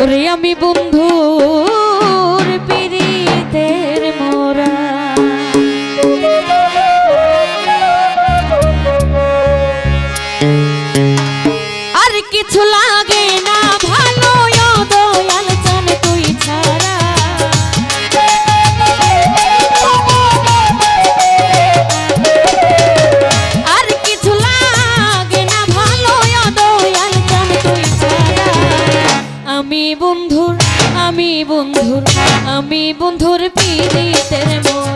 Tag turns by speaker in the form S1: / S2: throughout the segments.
S1: ওরে আমি বন্ধুর পিরিতের মোরা আর কিছু লাগে না ভালো দয়াল চান তুই ছাড়া আর কিছু লাগে না ভালো দয়াল চান তুই ছাড়া আমি বন্ধুর পিরিতের মোরা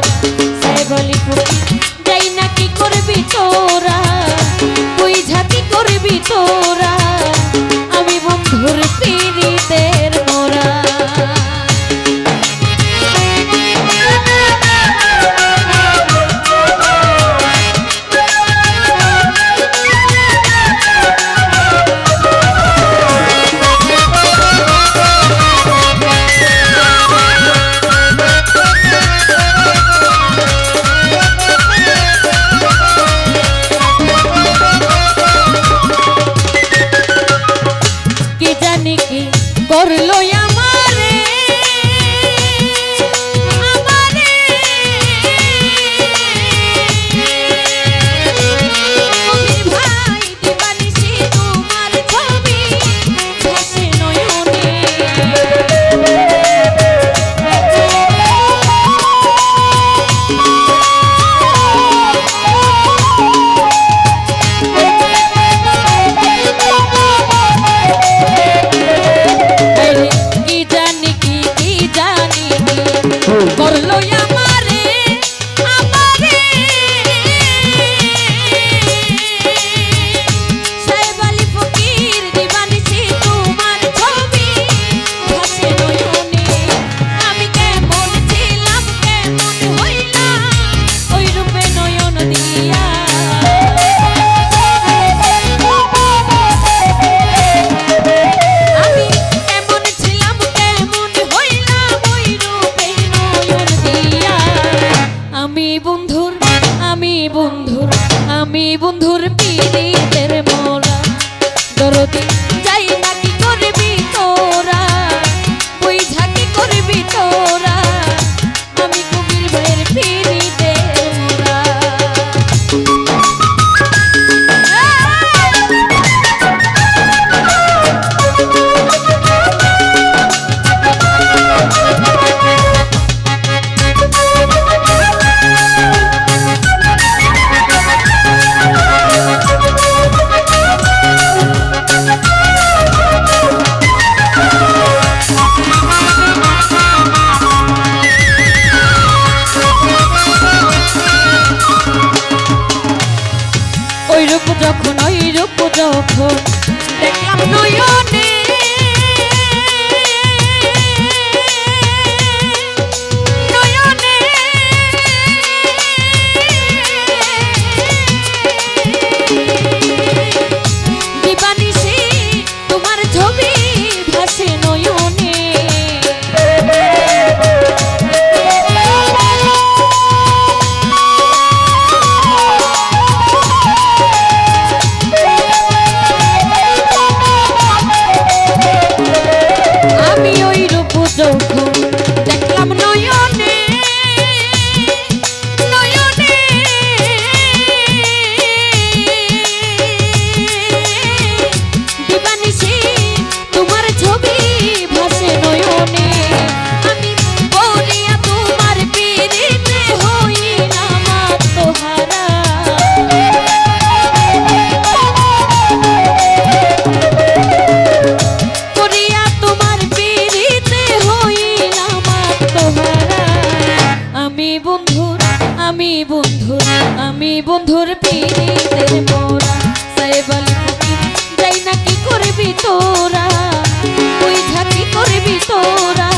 S1: সে বলি যাই না কি করবি তোরা তুই ঝাঁকি করবি তোরা আমি বন্ধুর পিরিতের মোরা করলো আমারে ভাই দিবানিশি তোমার ছবি ভাসে নয়নে করলো আমারে সাহেব আলী ফকির দিবানিশি তোমার ছবি ভাসে নয়নে আমি কেমন ছিলাম কেমন হইলাম ওই রূপে নয়ন দিয়া আমি কেমন ছিলাম কেমন হইলাম ওই রূপে নয়ন দিয়া আমি বন্ধুর পিরিতের মোরা দরদি যাই না কি করবি তোরা তুই ঝাঁকি করবি তোরা আমি কবির ভাইয়ের পিরিতের মোরা ওই রূপ যখন দেখলাম নয়নে দিবানিশি তোমার ছবি ভাসে নয়নে আমি ওই রূপ যখন দেখলাম নয়নে নয়নে দিবানিশি তোমার ছবি ভাসে নয়নে আমি বলিয়া তোমার পিরিতে হইলাম আত্মহারা আমি বন্ধুর পিরিতের মোরা সাহেব আলী ফকির যাই না কি করবি তোরা তুই ঝাঁকি করবি তোরা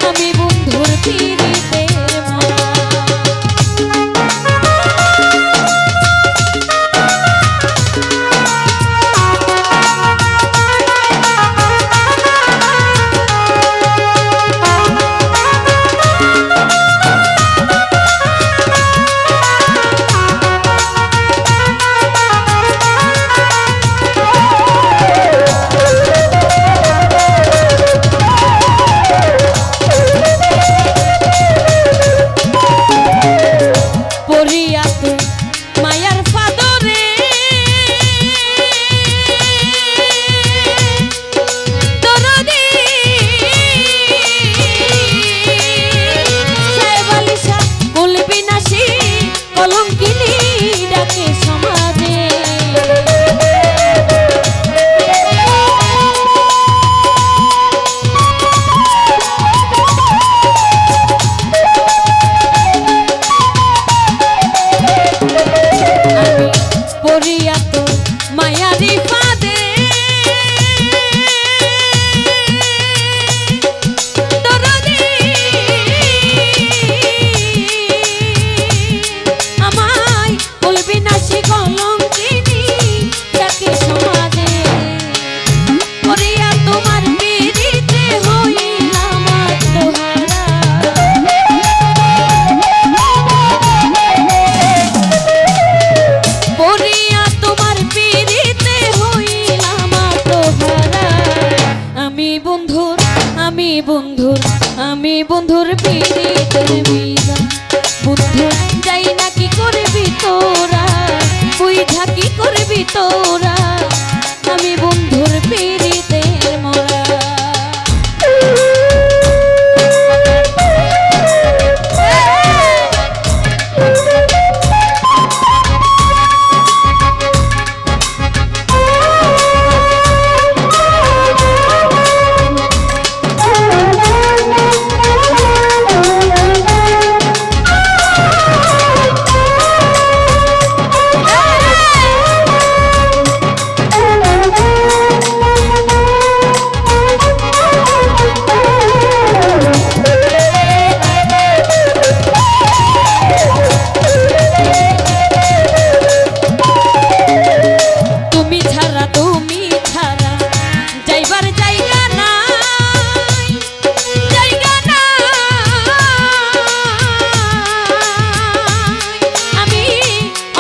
S1: আমি বন্ধুর পিরিতের মোরা আমি বন্ধুর পিড়িতের মিজান বন্ধু যাই না কি করবি তোরা বুঝা কি করবি তোরা আমি বন্ধুর পিড়িতের মোরা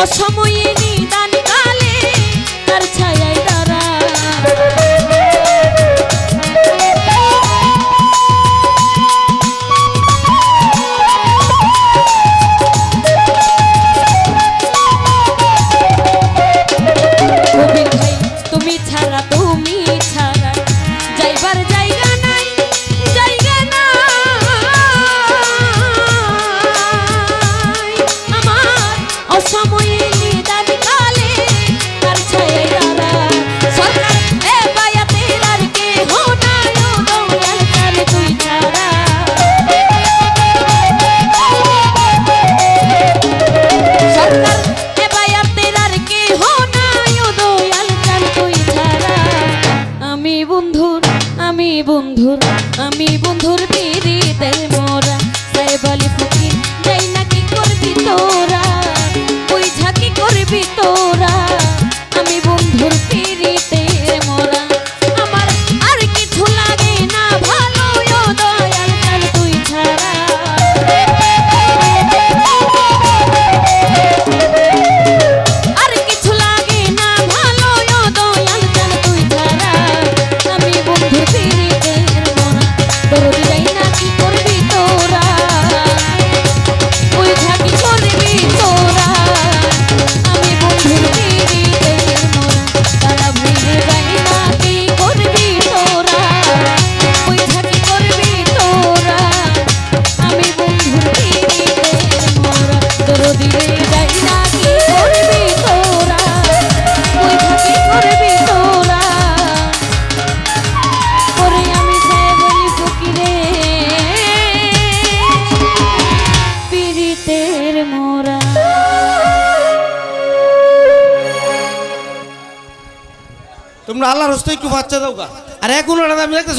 S1: অসময়ে নিদান কালে তার ছায়ায় দাঁড়া কবির ভাই তুমি ছাড়া যাইবার জায়গা নাই আমার অসময়ে আমি বন্ধুর পিড়িতের মোরা তাই বলি ফকির যাই না কি করবি তোরা বুঝা কি করবি তোরা আমি বন্ধুর পিড়িতের মোরা আমার আর কিছু লাগে না ভালো ও দয়াল চাল তুই ছাড়া আর কিছু লাগে না ভালো ও দয়াল চাল তুই ছাড়া আমি বন্ধুর দরদি যাই না কি করবি তোরা বুঝা কি করবি তোরা আমি বন্ধুর পিড়িতের মোরা তারা ভুলে যাই না কি করবি তোরা বুঝা কি করবি তোরা আমি বন্ধুর পিড়িতের মোরা দরদি যাই না কি করবি তোরা বুঝা কি করবি তোরা ওরে আমি ছায়া বলি ফকিরে পিড়িতের মোরা
S2: তোমরা আল্লাহর হস্তে একটু বাচ্চা দাও গা আর এখন আমি দেখতেছো